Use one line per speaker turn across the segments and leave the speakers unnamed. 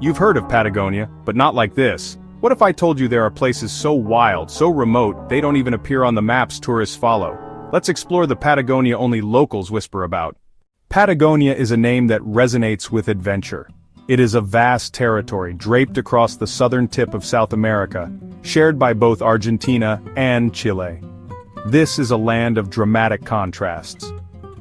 You've heard of Patagonia, but not like this. What if I told you there are places so wild, so remote, they don't even appear on the maps tourists follow? Let's explore the Patagonia only locals whisper about. Patagonia is a name that resonates with adventure. It is a vast territory draped across the southern tip of South America, shared by both Argentina and Chile. This is a land of dramatic contrasts.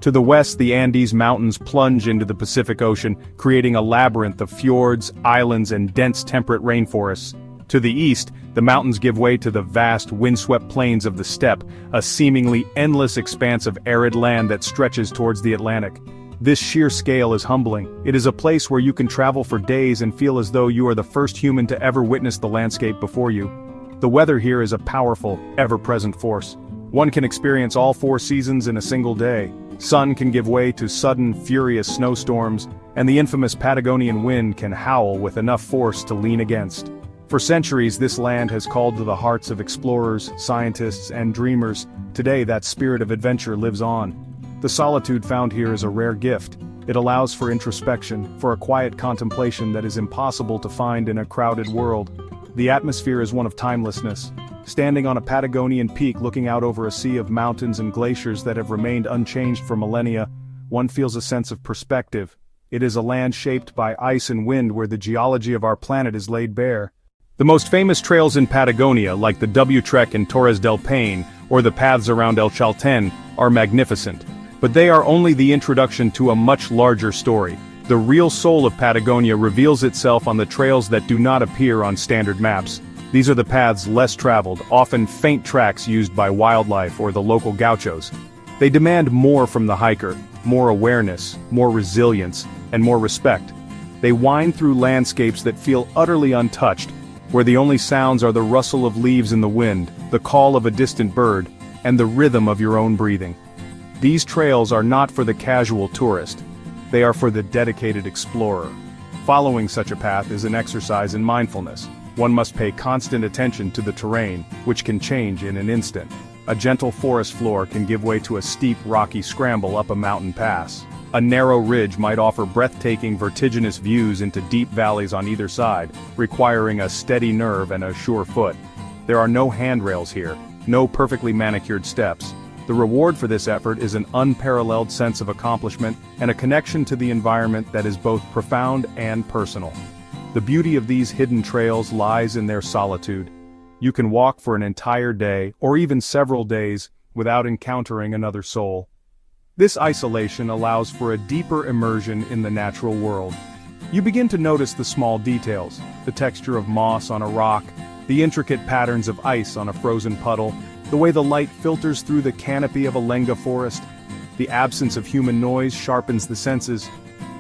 To the west, the Andes Mountains plunge into the Pacific Ocean, creating a labyrinth of fjords, islands, and dense temperate rainforests. To the east, the mountains give way to the vast, windswept plains of the steppe, a seemingly endless expanse of arid land that stretches towards the Atlantic. This sheer scale is humbling. It is a place where you can travel for days and feel as though you are the first human to ever witness the landscape before you. The weather here is a powerful, ever-present force. One can experience all 4 seasons in a single day. Sun can give way to sudden, furious snowstorms, and the infamous Patagonian wind can howl with enough force to lean against. For centuries, this land has called to the hearts of explorers, scientists, and dreamers. Today, that spirit of adventure lives on. The solitude found here is a rare gift. It allows for introspection, for a quiet contemplation that is impossible to find in a crowded world. The atmosphere is one of timelessness. Standing on a Patagonian peak looking out over a sea of mountains and glaciers that have remained unchanged for millennia, one feels a sense of perspective. It is a land shaped by ice and wind where the geology of our planet is laid bare. The most famous trails in Patagonia, like the W Trek in Torres del Paine or the paths around El Chalten, are magnificent. But they are only the introduction to a much larger story. The real soul of Patagonia reveals itself on the trails that do not appear on standard maps. These are the paths less traveled, often faint tracks used by wildlife or the local gauchos. They demand more from the hiker, more awareness, more resilience, and more respect. They wind through landscapes that feel utterly untouched, where the only sounds are the rustle of leaves in the wind, the call of a distant bird, and the rhythm of your own breathing. These trails are not for the casual tourist. They are for the dedicated explorer. Following such a path is an exercise in mindfulness. One must pay constant attention to the terrain, which can change in an instant. A gentle forest floor can give way to a steep, rocky scramble up a mountain pass. A narrow ridge might offer breathtaking, vertiginous views into deep valleys on either side, requiring a steady nerve and a sure foot. There are no handrails here, no perfectly manicured steps. The reward for this effort is an unparalleled sense of accomplishment and a connection to the environment that is both profound and personal. The beauty of these hidden trails lies in their solitude. You can walk for an entire day, or even several days, without encountering another soul. This isolation allows for a deeper immersion in the natural world. You begin to notice the small details, the texture of moss on a rock, the intricate patterns of ice on a frozen puddle, the way the light filters through the canopy of a lenga forest. The absence of human noise sharpens the senses.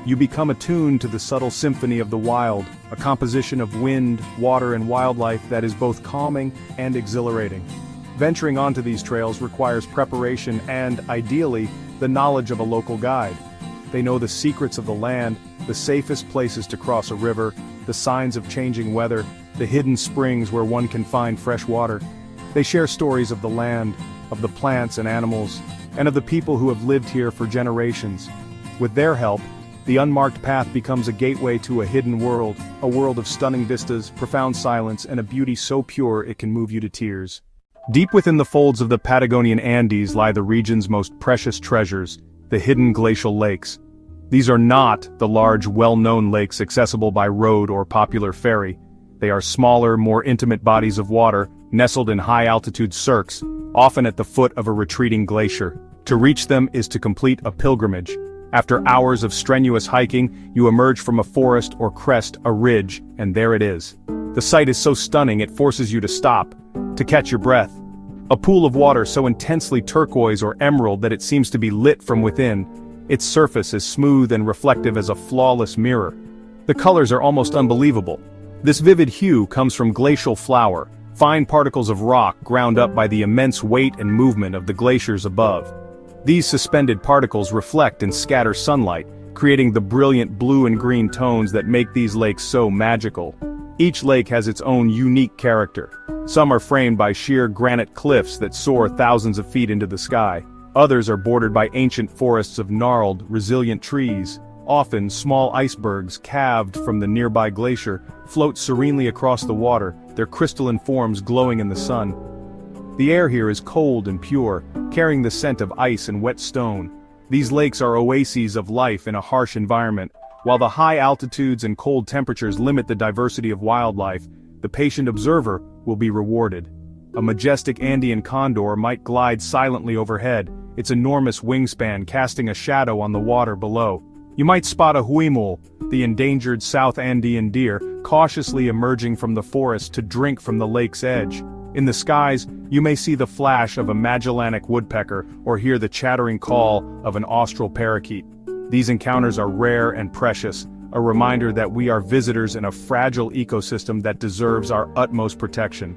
You become attuned to the subtle symphony of the wild, a composition of wind, water, and wildlife that is both calming and exhilarating. Venturing onto these trails requires preparation and, ideally, the knowledge of a local guide. They know the secrets of the land, the safest places to cross a river, the signs of changing weather, the hidden springs where one can find fresh water. They share stories of the land, of the plants and animals, and of the people who have lived here for generations. With their help, the unmarked path becomes a gateway to a hidden world, a world of stunning vistas, profound silence, and a beauty so pure it can move you to tears. Deep within the folds of the Patagonian Andes lie the region's most precious treasures, the hidden glacial lakes. These are not the large, well-known lakes accessible by road or popular ferry. They are smaller, more intimate bodies of water, nestled in high-altitude cirques, often at the foot of a retreating glacier. To reach them is to complete a pilgrimage. After hours of strenuous hiking, you emerge from a forest or crest a ridge, and there it is. The sight is so stunning it forces you to stop, to catch your breath. A pool of water so intensely turquoise or emerald that it seems to be lit from within. Its surface is smooth and reflective as a flawless mirror. The colors are almost unbelievable. This vivid hue comes from glacial flour, fine particles of rock ground up by the immense weight and movement of the glaciers above. These suspended particles reflect and scatter sunlight, creating the brilliant blue and green tones that make these lakes so magical. Each lake has its own unique character. Some are framed by sheer granite cliffs that soar thousands of feet into the sky. Others are bordered by ancient forests of gnarled, resilient trees. Often, small icebergs, calved from the nearby glacier, float serenely across the water, their crystalline forms glowing in the sun. The air here is cold and pure, carrying the scent of ice and wet stone. These lakes are oases of life in a harsh environment. While the high altitudes and cold temperatures limit the diversity of wildlife, the patient observer will be rewarded. A majestic Andean condor might glide silently overhead, its enormous wingspan casting a shadow on the water below. You might spot a huimul, the endangered South Andean deer, cautiously emerging from the forest to drink from the lake's edge. In the skies, you may see the flash of a Magellanic woodpecker or hear the chattering call of an austral parakeet. These encounters are rare and precious, a reminder that we are visitors in a fragile ecosystem that deserves our utmost protection.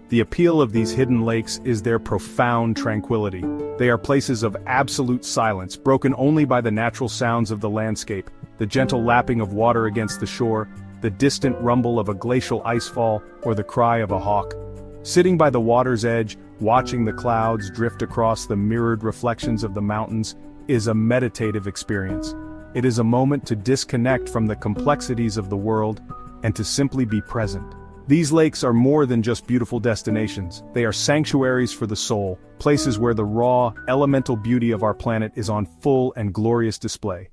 The appeal of these hidden lakes is their profound tranquility. They are places of absolute silence, broken only by the natural sounds of the landscape, the gentle lapping of water against the shore, the distant rumble of a glacial icefall, or the cry of a hawk. Sitting by the water's edge, watching the clouds drift across the mirrored reflections of the mountains, is a meditative experience. It is a moment to disconnect from the complexities of the world and to simply be present. These lakes are more than just beautiful destinations. They are sanctuaries for the soul, places where the raw, elemental beauty of our planet is on full and glorious display.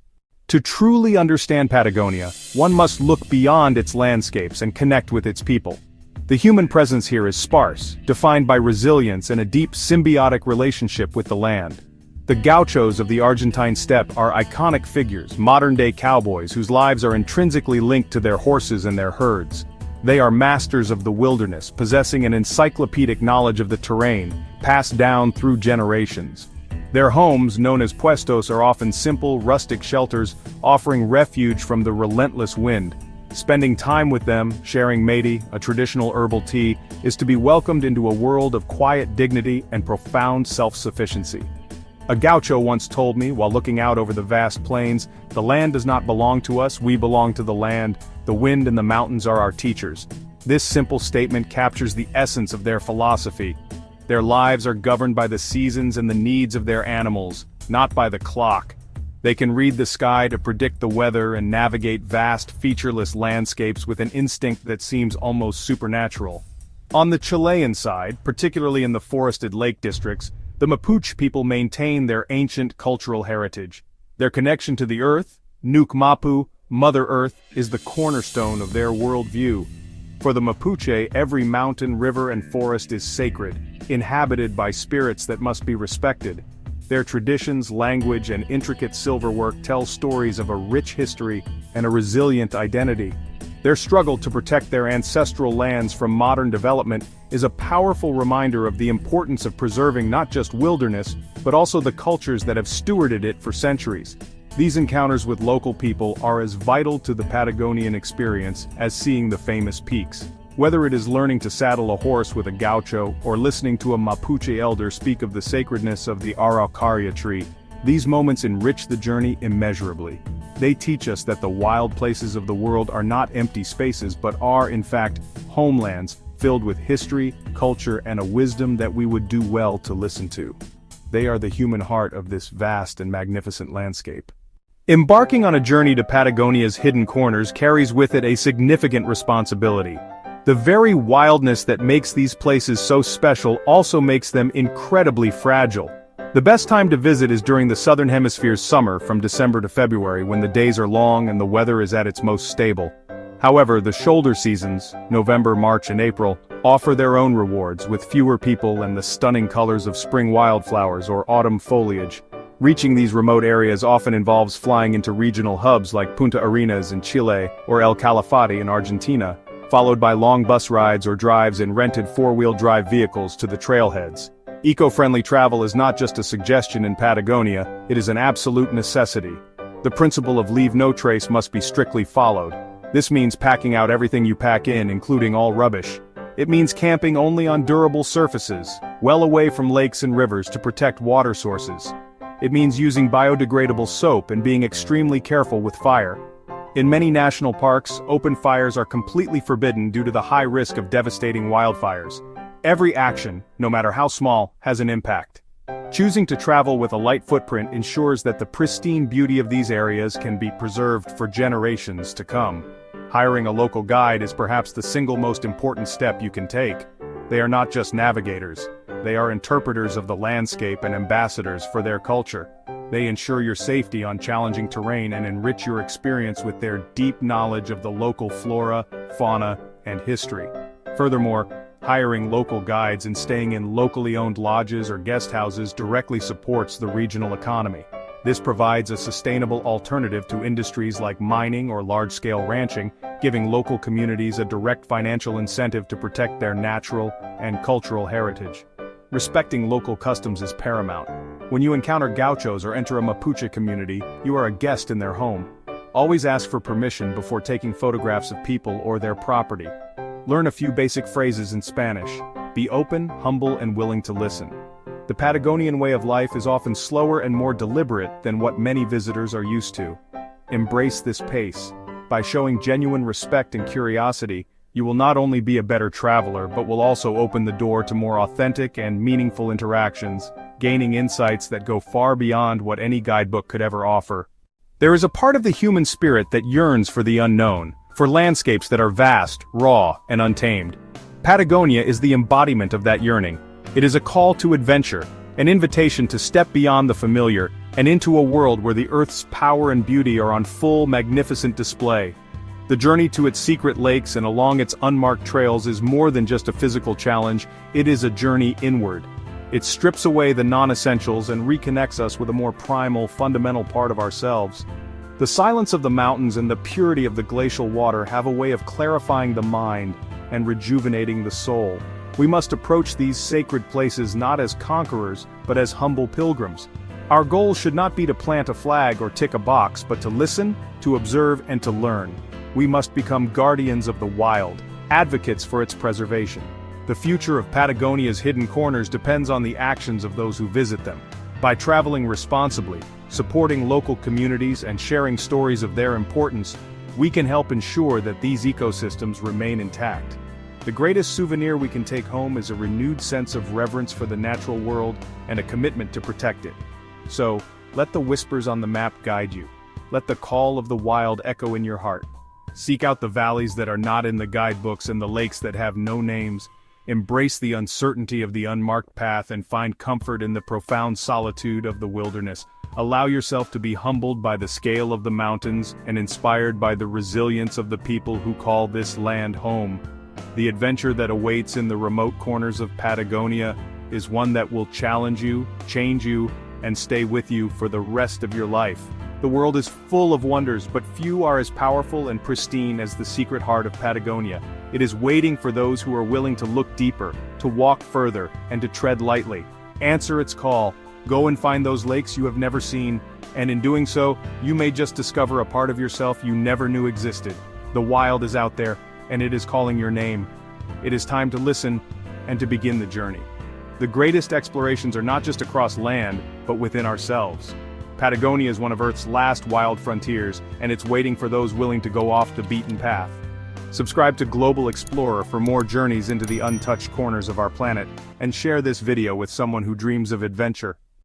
To truly understand Patagonia, one must look beyond its landscapes and connect with its people. The human presence here is sparse, defined by resilience and a deep symbiotic relationship with the land. The gauchos of the Argentine steppe are iconic figures, modern-day cowboys whose lives are intrinsically linked to their horses and their herds. They are masters of the wilderness, possessing an encyclopedic knowledge of the terrain, passed down through generations. Their homes, known as puestos, are often simple, rustic shelters, offering refuge from the relentless wind. Spending time with them, sharing mate, a traditional herbal tea, is to be welcomed into a world of quiet dignity and profound self-sufficiency. A gaucho once told me, while looking out over the vast plains, "The land does not belong to us, we belong to the land. The wind and the mountains are our teachers." This simple statement captures the essence of their philosophy. Their lives are governed by the seasons and the needs of their animals, not by the clock. They can read the sky to predict the weather and navigate vast, featureless landscapes with an instinct that seems almost supernatural. On the Chilean side, particularly in the forested lake districts, the Mapuche people maintain their ancient cultural heritage. Their connection to the earth, Nuk Mapu, Mother Earth, is the cornerstone of their worldview. For the Mapuche, every mountain, river, and forest is sacred, inhabited by spirits that must be respected. Their traditions, language, and intricate silverwork tell stories of a rich history and a resilient identity. Their struggle to protect their ancestral lands from modern development is a powerful reminder of the importance of preserving not just wilderness, but also the cultures that have stewarded it for centuries. These encounters with local people are as vital to the Patagonian experience as seeing the famous peaks. Whether it is learning to saddle a horse with a gaucho or listening to a Mapuche elder speak of the sacredness of the araucaria tree, these moments enrich the journey immeasurably. They teach us that the wild places of the world are not empty spaces but are, in fact, homelands filled with history, culture, and a wisdom that we would do well to listen to. They are the human heart of this vast and magnificent landscape. Embarking on a journey to Patagonia's hidden corners carries with it a significant responsibility. The very wildness that makes these places so special also makes them incredibly fragile. The best time to visit is during the Southern Hemisphere's summer, from December to February, when the days are long and the weather is at its most stable. However, the shoulder seasons, November, March, and April, offer their own rewards, with fewer people and the stunning colors of spring wildflowers or autumn foliage. Reaching these remote areas often involves flying into regional hubs like Punta Arenas in Chile or El Calafate in Argentina, followed by long bus rides or drives in rented four-wheel drive vehicles to the trailheads. Eco-friendly travel is not just a suggestion in Patagonia, it is an absolute necessity. The principle of leave no trace must be strictly followed. This means packing out everything you pack in, including all rubbish. It means camping only on durable surfaces, well away from lakes and rivers to protect water sources. It means using biodegradable soap and being extremely careful with fire. In many national parks, open fires are completely forbidden due to the high risk of devastating wildfires. Every action, no matter how small, has an impact. Choosing to travel with a light footprint ensures that the pristine beauty of these areas can be preserved for generations to come. Hiring a local guide is perhaps the single most important step you can take. They are not just navigators. They are interpreters of the landscape and ambassadors for their culture. They ensure your safety on challenging terrain and enrich your experience with their deep knowledge of the local flora, fauna, and history. Furthermore, hiring local guides and staying in locally owned lodges or guest houses directly supports the regional economy. This provides a sustainable alternative to industries like mining or large-scale ranching, giving local communities a direct financial incentive to protect their natural and cultural heritage. Respecting local customs is paramount. When you encounter gauchos or enter a Mapuche community, you are a guest in their home. Always ask for permission before taking photographs of people or their property. Learn a few basic phrases in Spanish. Be open, humble, and willing to listen. The Patagonian way of life is often slower and more deliberate than what many visitors are used to. Embrace this pace. By showing genuine respect and curiosity, you will not only be a better traveler but will also open the door to more authentic and meaningful interactions, gaining insights that go far beyond what any guidebook could ever offer. There is a part of the human spirit that yearns for the unknown, for landscapes that are vast, raw, and untamed. Patagonia is the embodiment of that yearning. It is a call to adventure, an invitation to step beyond the familiar, and into a world where the Earth's power and beauty are on full, magnificent display. The journey to its secret lakes and along its unmarked trails is more than just a physical challenge, it is a journey inward. It strips away the non-essentials and reconnects us with a more primal, fundamental part of ourselves. The silence of the mountains and the purity of the glacial water have a way of clarifying the mind and rejuvenating the soul. We must approach these sacred places not as conquerors, but as humble pilgrims. Our goal should not be to plant a flag or tick a box, but to listen, to observe, and to learn. We must become guardians of the wild, advocates for its preservation. The future of Patagonia's hidden corners depends on the actions of those who visit them. By traveling responsibly, supporting local communities, and sharing stories of their importance, we can help ensure that these ecosystems remain intact. The greatest souvenir we can take home is a renewed sense of reverence for the natural world and a commitment to protect it. So, let the whispers on the map guide you. Let the call of the wild echo in your heart. Seek out the valleys that are not in the guidebooks and the lakes that have no names. Embrace the uncertainty of the unmarked path and find comfort in the profound solitude of the wilderness. Allow yourself to be humbled by the scale of the mountains and inspired by the resilience of the people who call this land home. The adventure that awaits in the remote corners of Patagonia is one that will challenge you, change you, and stay with you for the rest of your life. The world is full of wonders, but few are as powerful and pristine as the secret heart of Patagonia. It is waiting for those who are willing to look deeper, to walk further, and to tread lightly. Answer its call. Go and find those lakes you have never seen, and in doing so, you may just discover a part of yourself you never knew existed. The wild is out there, and it is calling your name. It is time to listen and to begin the journey. The greatest explorations are not just across land, but within ourselves. Patagonia is one of Earth's last wild frontiers, and it's waiting for those willing to go off the beaten path. Subscribe to Global Explorer for more journeys into the untouched corners of our planet, and share this video with someone who dreams of adventure.